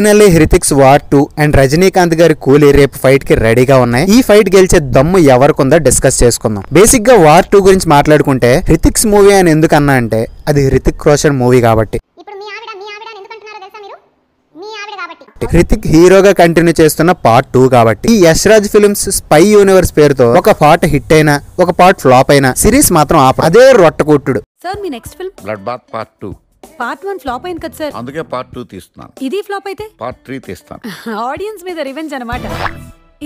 Finally హృతిక్స్ war 2 and Rajinikanth గారి కూలీ రేపు ఫైట్ కి రెడీగా ఉన్నాయి. ఈ ఫైట్ గెలిచే దమ్ము ఎవరికుందో డిస్కస్ చేసుకుందాం. బేసిక్ గా వార్ 2 గురించి మాట్లాడుకుంటే హృతిక్స్ మూవీ అని ఎందుకన్నా అంటే అది హృతిక్ రోషన్ మూవీ కాబట్టి. హృతిక్ హీరోగా కంటిన్యూ చేస్తున్న పార్ట్ 2 కాబట్టి. ఈ Yash Raj films spy universe పేరుతో ఒక పార్ట్ హిట్ అయినా ఒక పార్ట్ ఫ్లాప్ అయినా సిరీస్ మాత్రం ఆప. అదే రొట్టకొట్టుడు. సార్ మీ next film blood bath part 2. Part 1 flop అయింది కదా సార్, అందుకే పార్ట్ 2 తీస్తున్నాను. ఇది ఫ్లాప్ అయితే పార్ట్ 3 తీస్తాను. ఆడియన్స్ మీద రివెంజ్ అన్నమాట.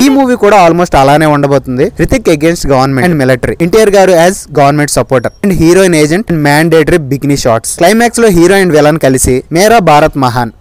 ఈ మూవీ కూడా ఆల్మోస్ట్ అలానే ఉండబోతుంది. Hrithik against government and military, NTR garu as government supporter and heroine agent and mandatory bikini shots. Climax లో హీరో అండ్ విలన్ కలిసి మేరా భారత్ మహాన్.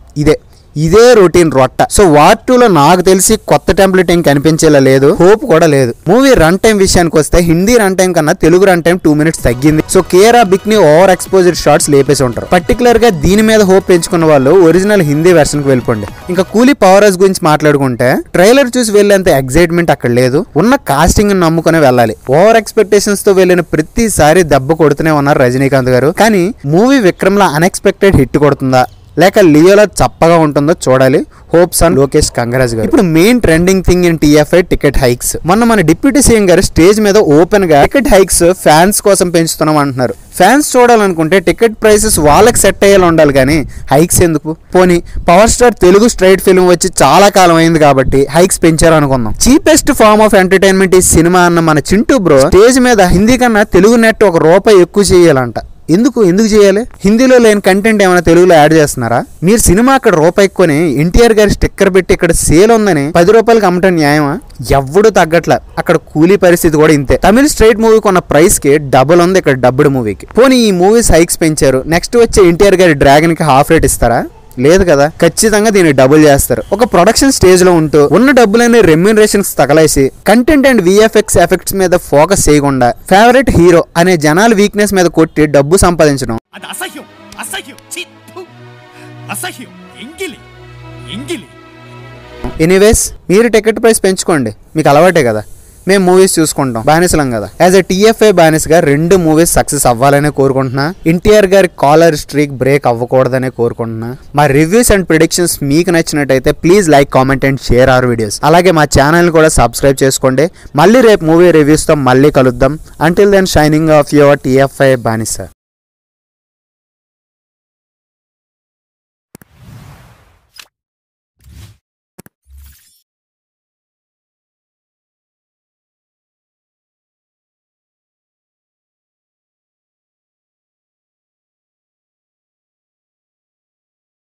ఇదే రొటీన్ రొట్ట. సో వార్ 2 లో నాకు తెలిసి కొత్త టెంప్లెట్ ఏం కనిపించేలా లేదు, హోప్ కూడా లేదు. మూవీ రన్ టైం విషయానికి వస్తే హిందీ రన్ టైం కన్నా తెలుగు రన్ టైం 2 minutes తగ్గింది. సో కేరా బిక్ని ఓవర్ ఎక్స్పోజర్ షాట్స్ లేపేసి ఉంటారు. పర్టికులర్ గా దీని మీద హోప్ పెంచుకున్న వాళ్ళు ఒరిజినల్ హిందీ వెర్షన్ కి వెళ్ళిపోండి. ఇంకా కూలీ పవర్ హౌస్ గురించి మాట్లాడుకుంటే ట్రైలర్ చూసి వెళ్ళేంత ఎక్సైట్మెంట్ అక్కడ లేదు. ఉన్న కాస్టింగ్ నమ్ముకునే వెళ్ళాలి. ఓవర్ ఎక్స్పెక్టేషన్స్ తో వెళ్ళిన ప్రతిసారి దెబ్బ కొడుతూనే ఉన్నారు రజనీకాంత్ గారు. కానీ మూవీ విక్రమ్ లా అన్ఎక్స్పెక్టెడ్ హిట్ కొడుతుందా లేక లియోలా చప్పగా ఉంటుందో చూడాలి. హోప్స్ ఆన్ లోకేష్ కంగరాజ్ గారు. ఇప్పుడు main trending thing in TFI ticket hikes. మొన్న మన డిప్యూటీ సీఎం గారు స్టేజ్ మీద ఓపెన్ గా టికెట్ హైక్స్ ఫ్యాన్స్ కోసం పెంచుతున్నాం అంటున్నారు. ఫ్యాన్స్ చూడాలనుకుంటే టికెట్ ప్రైసెస్ వాళ్ళకి సెట్ అయ్యేలా ఉండాలి కానీ హైక్స్ ఎందుకు? పోనీ power star Telugu straight film వచ్చి చాలా కాలం అయింది కాబట్టి హైక్స్ పెంచారు అనుకుందాం. చీపెస్ట్ ఫార్మ్ ఆఫ్ ఎంటర్టైన్మెంట్ ఈ సినిమా అన్న మన చింటూ బ్రో స్టేజ్ మీద హిందీ కన్నా తెలుగు నెట్ ₹1 ఎక్కువ చేయాలంట. ఎందుకు చేయాలి? హిందీలో లేని కంటెంట్ ఏమైనా తెలుగులో యాడ్ చేస్తున్నారా? మీరు సినిమా అక్కడ ₹1 కొని ఎన్టీఆర్ గారి స్టిక్కర్ పెట్టి ఇక్కడ సేల్ ఉందని ₹10 అమ్మటం న్యాయమా? ఎవ్వడు తగ్గట్ల. అక్కడ కూలీ పరిస్థితి కూడా ఇంతే. తమిళ స్ట్రైట్ మూవీ కొన్న ప్రైస్ కి డబుల్ ఉంది ఇక్కడ డబ్బుడ్ మూవీకి. పోనీ ఈ మూవీస్ హైక్స్ పెంచారు, నెక్స్ట్ వచ్చే ఎన్టీఆర్ గారి డ్రాగన్ కి ½ రేట్ ఇస్తారా? లేదు కదా. ఖచ్చితంగా దీన్ని డబుల్ చేస్తారు. ఒక ప్రొడక్షన్ స్టేజ్ లో ఉంటూ ఉన్న డబ్బులని రెమ్యూనరేషన్స్ తగలేసి కంటెంట్ అండ్ విఎఫ్ఎక్స్ ఎఫెక్ట్స్ మీద ఫోకస్ చేయకుండా ఫేవరెట్ హీరో అనే జనాల వీక్నెస్ మీద కొట్టి డబ్బు సంపాదించడం ఎనీవేస్ మీరు టికెట్ ప్రైస్ పెంచుకోండి, మీకు అలవాటే కదా. మేము మూవీస్ చూసుకుంటాం, బానిసలం కదా. యాజ్ ఎ టీఎఫ్ఐ బానిసగా 2 మూవీస్ సక్సెస్ అవ్వాలనే కోరుకుంటున్నా. ఎన్టీఆర్ గారి కాలర్ స్ట్రీక్ బ్రేక్ అవ్వకూడదనే కోరుకుంటున్నా. మా రివ్యూస్ అండ్ ప్రిడిక్షన్స్ మీకు నచ్చినట్టయితే please like, comment and share our videos. అలాగే మా ఛానల్ కూడా సబ్స్క్రైబ్ చేసుకోండి. మళ్ళీ రేపు మూవీ రివ్యూస్ తో మళ్ళీ కలుద్దాం. Until then shining of your TFI బానిస.